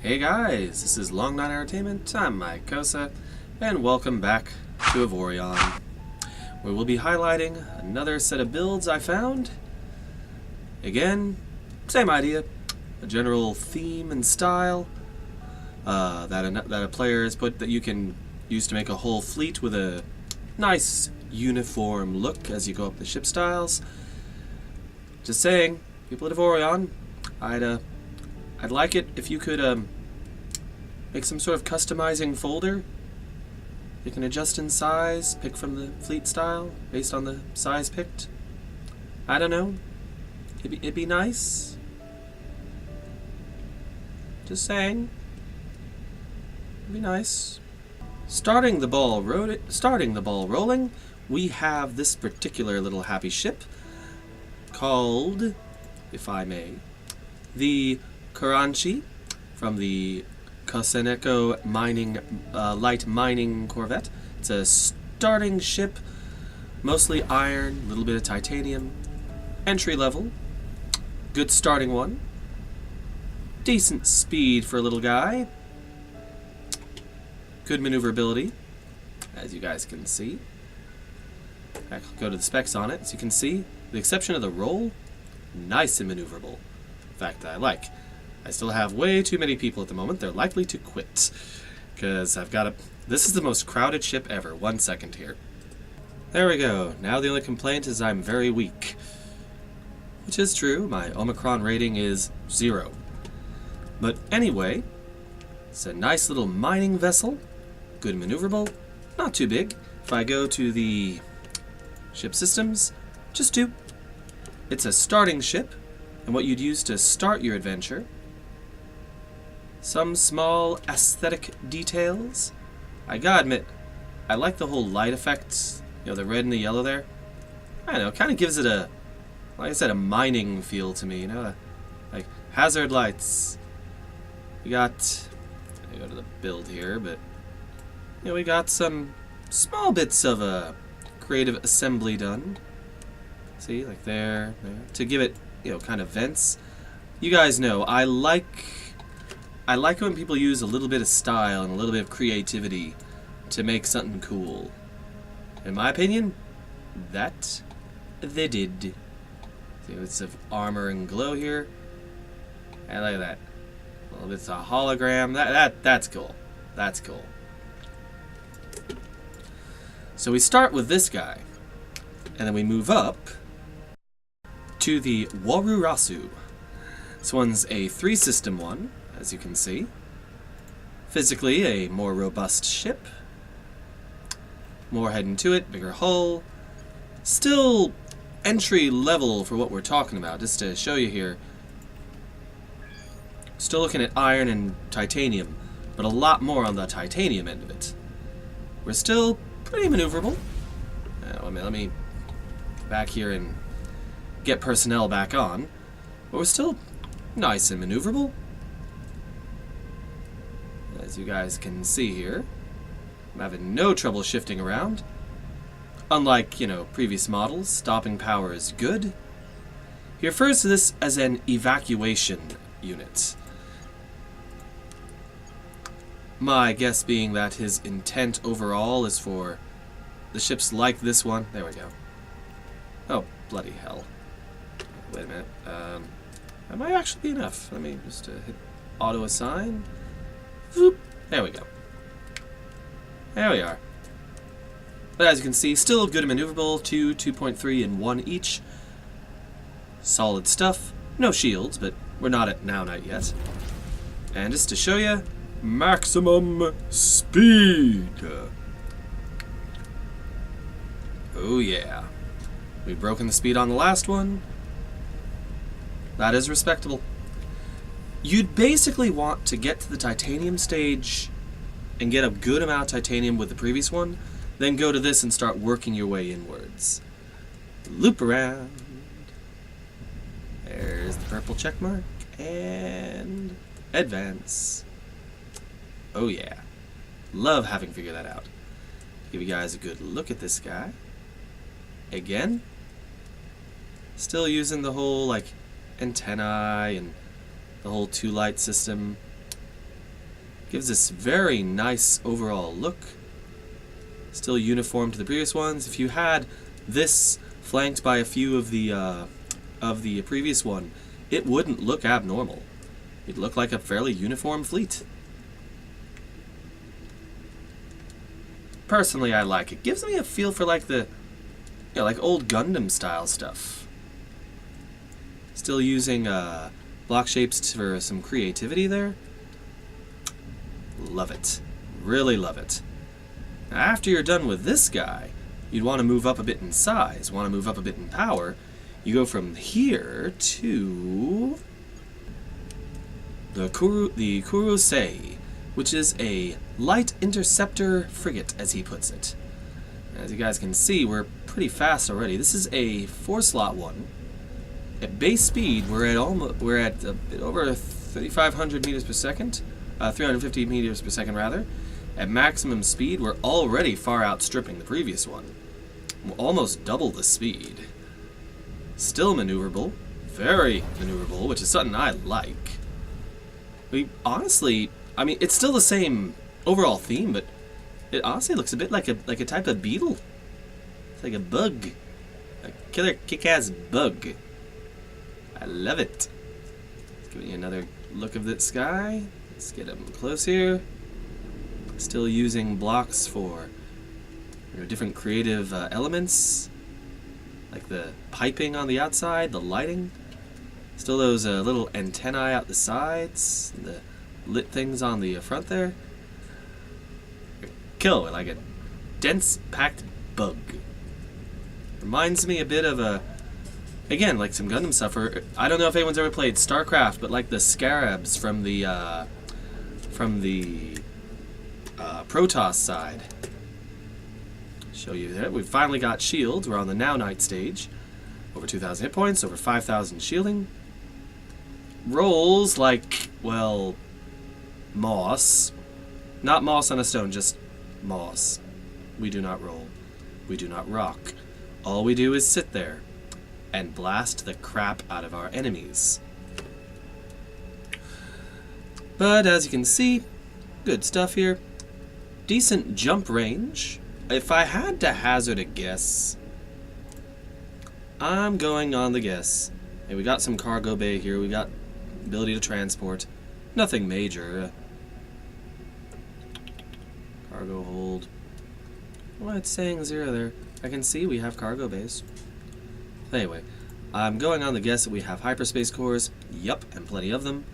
Hey guys, this is Long Night Entertainment, I'm Mycosa, and welcome back to Avorion, where we'll be highlighting another set of builds I found. Again, same idea, a general theme and style that a player has put that you can use to make a whole fleet with a nice uniform look as you go up the ship styles. Just saying, people at Avorion, I'd like it if you could make some sort of customizing folder. You can adjust in size, pick from the fleet style based on the size picked. I don't know. It'd be nice. Just saying. It'd be nice. Starting the ball rolling, we have this particular little happy ship called, if I may, the Karanchi from the Koseneko light mining corvette. It's a starting ship, mostly iron, a little bit of titanium, entry level, good starting one, decent speed for a little guy, good maneuverability, as you guys can see. I'll go to the specs on it. As you can see, with the exception of the roll, nice and maneuverable. In fact, I still have way too many people at the moment. They're likely to quit. Because this is the most crowded ship ever. 1 second here. There we go. Now the only complaint is I'm very weak. Which is true. My Omicron rating is 0. But anyway, it's a nice little mining vessel. Good maneuverable. Not too big. If I go to the ship systems, just 2. It's a starting ship. And what you'd use to start your adventure. Some small aesthetic details. I gotta admit, I like the whole light effects, the red and the yellow there. I don't know, it kind of gives it a, like I said, a mining feel to me, like hazard lights. We got, I go to the build here, but we got some small bits of a creative assembly done. See, like there, to give it, kind of vents. You guys know, I like when people use a little bit of style and a little bit of creativity to make something cool. In my opinion, that they did. See, bits of armor and glow here. I like that. A little bits of hologram. That's cool. That's cool. So we start with this guy, and then we move up to the Warurasu. This one's a 3-system one, as you can see. Physically, a more robust ship. More heading to it, bigger hull. Still entry level for what we're talking about, just to show you here. Still looking at iron and titanium, but a lot more on the titanium end of it. We're still pretty maneuverable. Let me back here and get personnel back on, but we're still nice and maneuverable. As you guys can see here, I'm having no trouble shifting around. Unlike, previous models, stopping power is good. He refers to this as an evacuation unit. My guess being that his intent overall is for the ships like this one. There we go. Oh, bloody hell. Wait a minute. That might actually be enough. Let me just hit auto assign. Whoop. There we go. There we are. But as you can see, still good and maneuverable. 2, 2.3, and 1 each. Solid stuff. No shields, but we're not at Now Night yet. And just to show you, maximum speed. Oh yeah. We've broken the speed on the last one. That is respectable. You'd basically want to get to the titanium stage and get a good amount of titanium with the previous one, then go to this and start working your way inwards. Loop around. There's the purple check mark. And advance. Oh yeah. Love having figured that out. Give you guys a good look at this guy. Again. Still using the whole, antennae and the whole 2-light system. Gives this very nice overall look. Still uniform to the previous ones. If you had this flanked by a few of the previous one, it wouldn't look abnormal. It'd look like a fairly uniform fleet. Personally, I like it. Gives me a feel for like the, like old Gundam style stuff. Still using block shapes for some creativity there. Love it. Really love it. Now, after you're done with this guy, you'd want to move up a bit in size, want to move up a bit in power. You go from here to the Kurosei, which is a light interceptor frigate, as he puts it. As you guys can see, we're pretty fast already. This is a 4-slot one. At base speed, we're at a bit over 3,500 meters per second, 350 meters per second rather. At maximum speed, we're already far outstripping the previous one. We're almost double the speed. Still maneuverable, very maneuverable, which is something I like. We honestly, I mean, it's still the same overall theme, but it honestly looks a bit like a type of beetle. It's like a bug, a killer kick-ass bug. I love it. Let's give you another look of this guy. Let's get him close here. Still using blocks for different creative elements, like the piping on the outside, the lighting. Still those little antennae out the sides, the lit things on the front there. Kill it like a dense packed bug. Reminds me a bit of again, like some Gundam stuff. Or I don't know if anyone's ever played StarCraft, but like the scarabs from the Protoss side. Show you that we've finally got shields. We're on the Now Night stage. Over 2,000 hit points, over 5,000 shielding. Rolls like, well, moss. Not moss on a stone, just moss. We do not roll. We do not rock. All we do is sit there and blast the crap out of our enemies. But as you can see, good stuff here. Decent jump range. If I had to hazard a guess, I'm going on the guess. Hey, we got some cargo bay here. We got ability to transport. Nothing major. Cargo hold. Well, it's saying 0 there. I can see we have cargo bays. Anyway, I'm going on the guess that we have hyperspace cores. Yup, and plenty of them.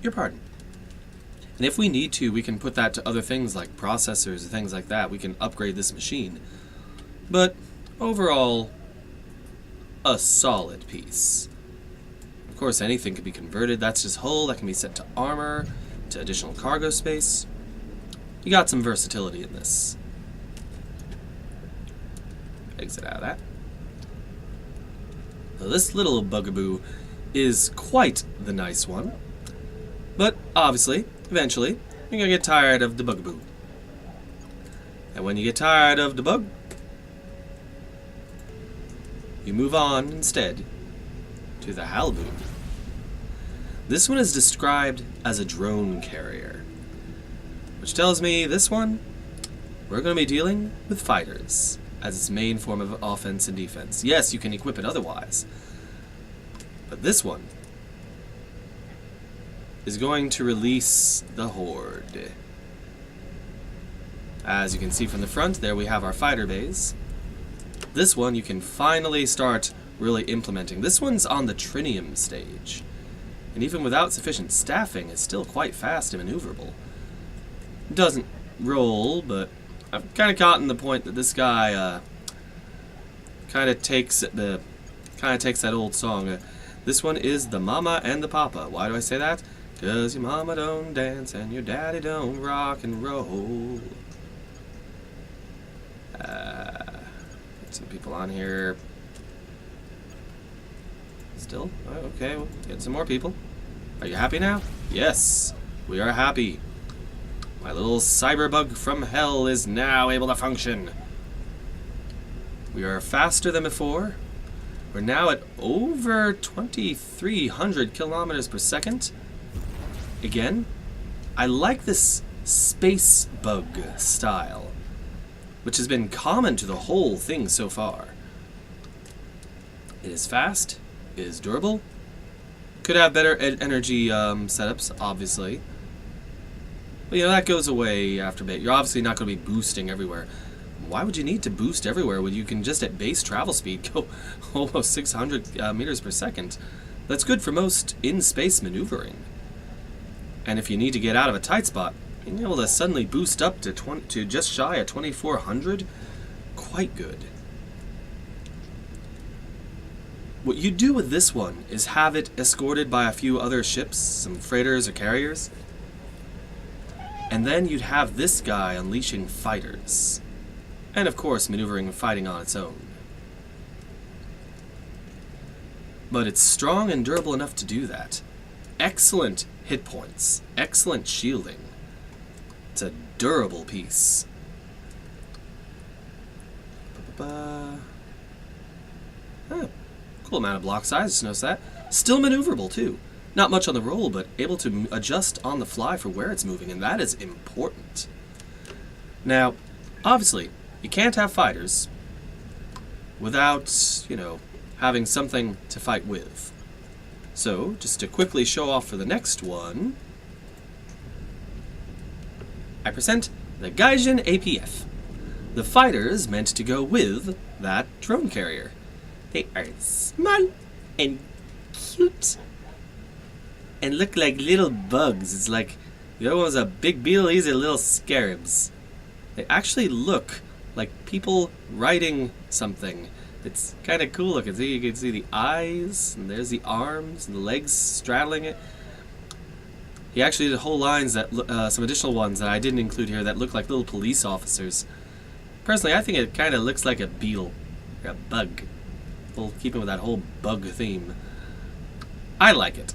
Your pardon. And if we need to, we can put that to other things like processors and things like that. We can upgrade this machine. But overall, a solid piece. Of course, anything can be converted. That's just hull. That can be set to armor, to additional cargo space. You got some versatility in this. Exit out of that. Now, this little bugaboo is quite the nice one. But obviously, eventually, you're gonna get tired of the bugaboo. And when you get tired of the bug, you move on instead to the halibut. This one is described as a drone carrier, which tells me this one, we're going to be dealing with fighters as its main form of offense and defense. Yes, you can equip it otherwise, but this one is going to release the horde. As you can see from the front, there we have our fighter bays. This one you can finally start really implementing. This one's on the Trinium stage, and even without sufficient staffing, is still quite fast and maneuverable. Doesn't roll, but I've kind of gotten the point that this guy kind of takes that old song. This one is the mama and the papa. Why do I say that? Cause your mama don't dance and your daddy don't rock and roll. Get some people on here. Still? Oh, okay, we'll get some more people. Are you happy now? Yes, we are happy. My little cyberbug from hell is now able to function. We are faster than before. We're now at over 2,300 kilometers per second. Again, I like this space bug style, which has been common to the whole thing so far. It is fast, it is durable, could have better energy setups, obviously. But you know, that goes away after a bit. You're obviously not going to be boosting everywhere. Why would you need to boost everywhere when you can just at base travel speed go almost 600 meters per second? That's good for most in-space maneuvering. And if you need to get out of a tight spot, being able to suddenly boost up to just shy of 2,400, quite good. What you do with this one is have it escorted by a few other ships, some freighters or carriers, and then you'd have this guy unleashing fighters. And of course, maneuvering and fighting on its own. But it's strong and durable enough to do that. Excellent hit points. Excellent shielding. It's a durable piece. Cool amount of block size, just notice that. Still maneuverable too. Not much on the roll, but able to adjust on the fly for where it's moving, and that is important. Now, obviously, you can't have fighters without, you know, having something to fight with. So, just to quickly show off for the next one, I present the Gaijin APF. The fighters meant to go with that drone carrier. They are small and cute and look like little bugs. It's like the other one was a big beetle, these are little scarabs. They actually look like people riding something. It's kind of cool looking. See, you can see the eyes, and there's the arms, and the legs straddling it. He actually did whole lines that some additional ones that I didn't include here that look like little police officers. Personally, I think it kind of looks like a beetle or a bug. We'll keep it with that whole bug theme. I like it.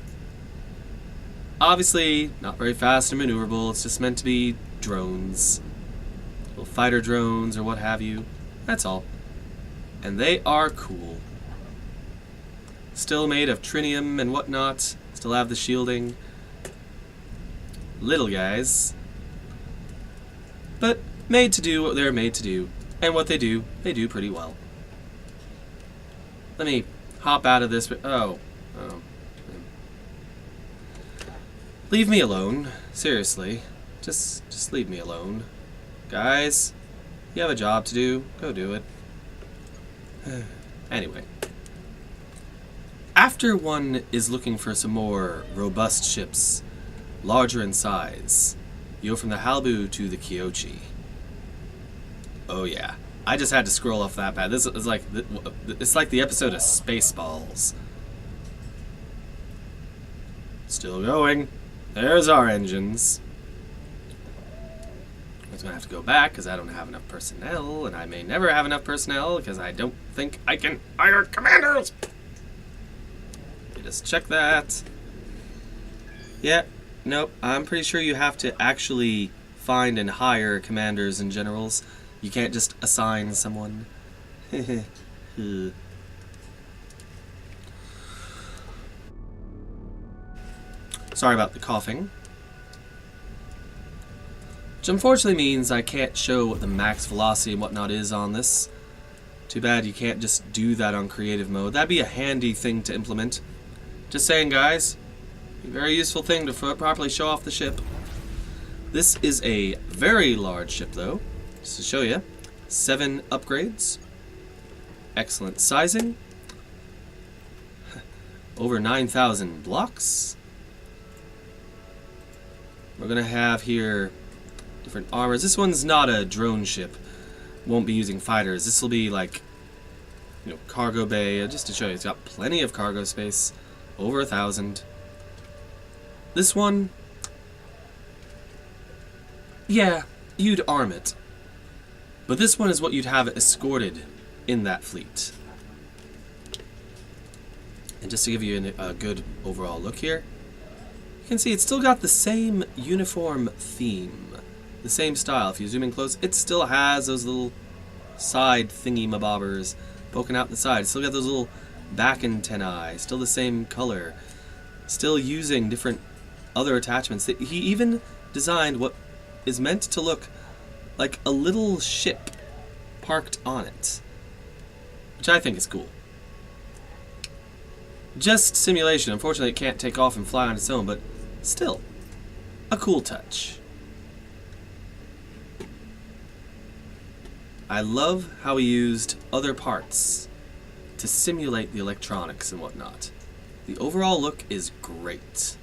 Obviously, not very fast or maneuverable. It's just meant to be drones. Little fighter drones or what have you. That's all. And they are cool. Still made of trinium and whatnot. Still have the shielding. Little guys. But made to do what they're made to do. And what they do pretty well. Let me hop out of this. Oh. Leave me alone. Seriously. Just leave me alone. Guys, you have a job to do. Go do it. Anyway. After one is looking for some more robust ships, larger in size, you go from the Halbu to the Kyochi. Oh yeah. I just had to scroll off that pad. This is like it's like the episode of Spaceballs. Still going. There's our engines. I'm just gonna have to go back because I don't have enough personnel, and I may never have enough personnel because I don't think I can hire commanders. You just check that. Yeah, nope. I'm pretty sure you have to actually find and hire commanders and generals. You can't just assign someone. Sorry about the coughing. Which unfortunately means I can't show what the max velocity and whatnot is on this. Too bad you can't just do that on creative mode. That'd be a handy thing to implement. Just saying, guys. A very useful thing to properly show off the ship. This is a very large ship, though. Just to show you. 7 upgrades. Excellent sizing. Over 9,000 blocks. We're going to have here different armors. This one's not a drone ship. Won't be using fighters. This will be like, you know, cargo bay. Just to show you, it's got plenty of cargo space. Over 1,000. This one, yeah, you'd arm it. But this one is what you'd have escorted in that fleet. And just to give you a good overall look here, you can see it's still got the same uniform theme, the same style. If you zoom in close, it still has those little side thingy-mabobbers poking out the side. It's still got those little back antennae, still the same color, still using different other attachments. He even designed what is meant to look like a little ship parked on it, which I think is cool. Just simulation. Unfortunately, it can't take off and fly on its own, but still, a cool touch. I love how he used other parts to simulate the electronics and whatnot. The overall look is great.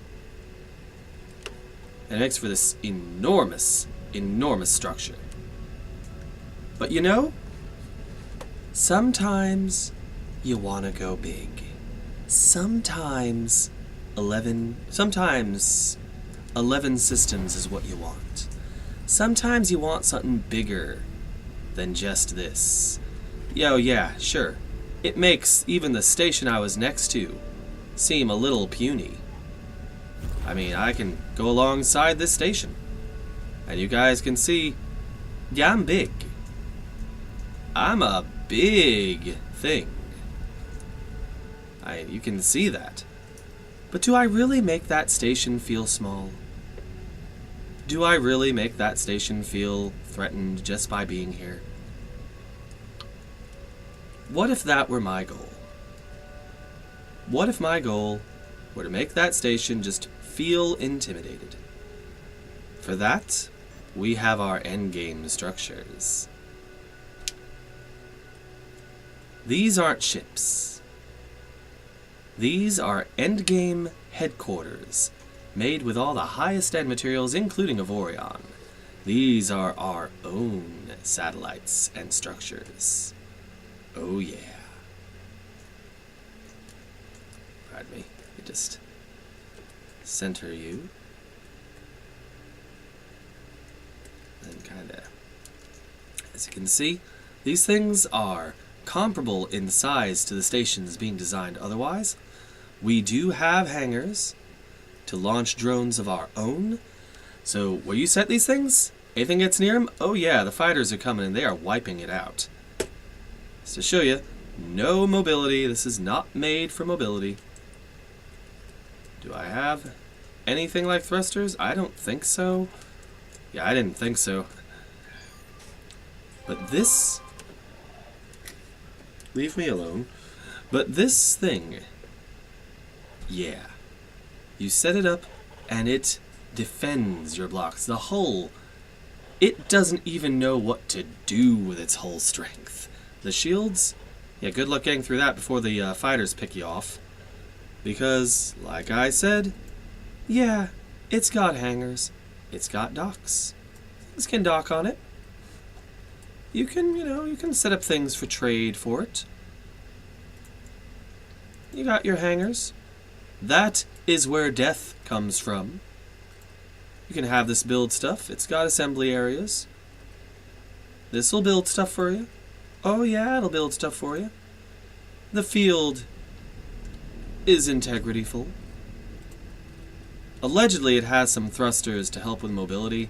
And it makes for this enormous, enormous structure. But you know, sometimes you want to go big. Sometimes 11 systems is what you want. Sometimes you want something bigger than just this. Yo, yeah, sure. It makes even the station I was next to seem a little puny. I mean, I can go alongside this station, and you guys can see, yeah, I'm big. I'm a big thing. You can see that. But do I really make that station feel small? Do I really make that station feel threatened just by being here? What if that were my goal? What if my goal were to make that station just feel intimidated? For that, we have our endgame structures. These aren't ships. These are endgame headquarters, made with all the highest end materials, including Avorion. These are our own satellites and structures. Oh yeah. Pardon me. You just center you. And kinda, as you can see, these things are comparable in size to the stations being designed otherwise. We do have hangars to launch drones of our own. So where you set these things, anything gets near them, oh yeah, the fighters are coming and they are wiping it out. Just to show you, no mobility. This is not made for mobility. Do I have anything like thrusters? I don't think so. Yeah, I didn't think so. But this... Leave me alone. But this thing... Yeah. You set it up, and it defends your blocks. The hull, it doesn't even know what to do with its hull strength. The shields, yeah, good luck getting through that before the fighters pick you off. Because, like I said, yeah, it's got hangars. It's got docks. Things can dock on it. You can, you can set up things for trade for it. You got your hangars. That is where death comes from. You can have this build stuff. It's got assembly areas. This will build stuff for you. Oh yeah, it'll build stuff for you. The field is integrity full. Allegedly, it has some thrusters to help with mobility.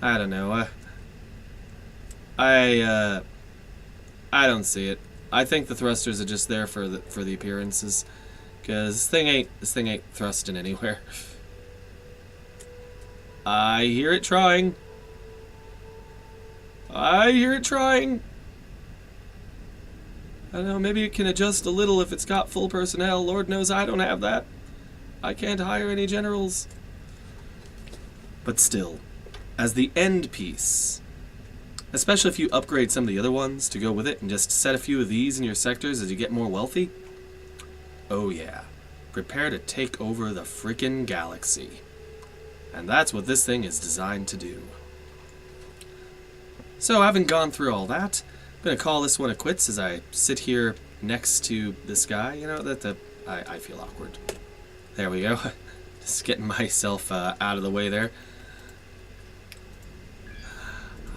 I don't know. I don't see it. I think the thrusters are just there for the appearances, because this thing ain't thrusting anywhere. I hear it trying. I hear it trying. I don't know, maybe it can adjust a little if it's got full personnel. Lord knows I don't have that. I can't hire any generals. But still, as the end piece, especially if you upgrade some of the other ones to go with it and just set a few of these in your sectors as you get more wealthy, oh yeah, prepare to take over the frickin' galaxy. And that's what this thing is designed to do. So, having gone through all that, I'm going to call this one a quits as I sit here next to this guy. You know, I feel awkward. There we go. Just getting myself out of the way there.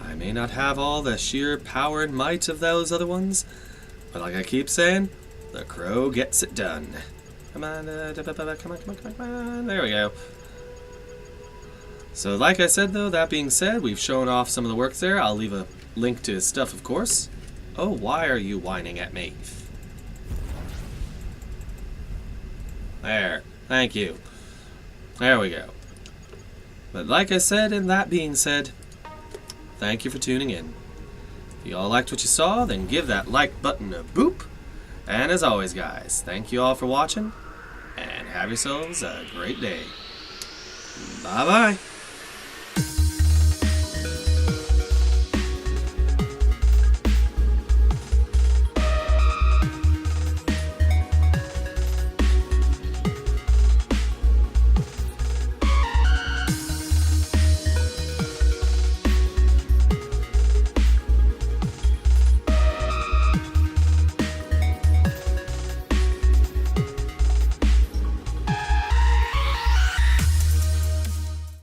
I may not have all the sheer power and might of those other ones, but like I keep saying, the crow gets it done. Come on, come on. There we go. So like I said though, that being said, we've shown off some of the works there. I'll leave a link to his stuff, of course. Oh, why are you whining at me? There. Thank you. There we go. But like I said, and that being said, thank you for tuning in. If you all liked what you saw, then give that like button a boop. And as always, guys, thank you all for watching, and have yourselves a great day. Bye-bye.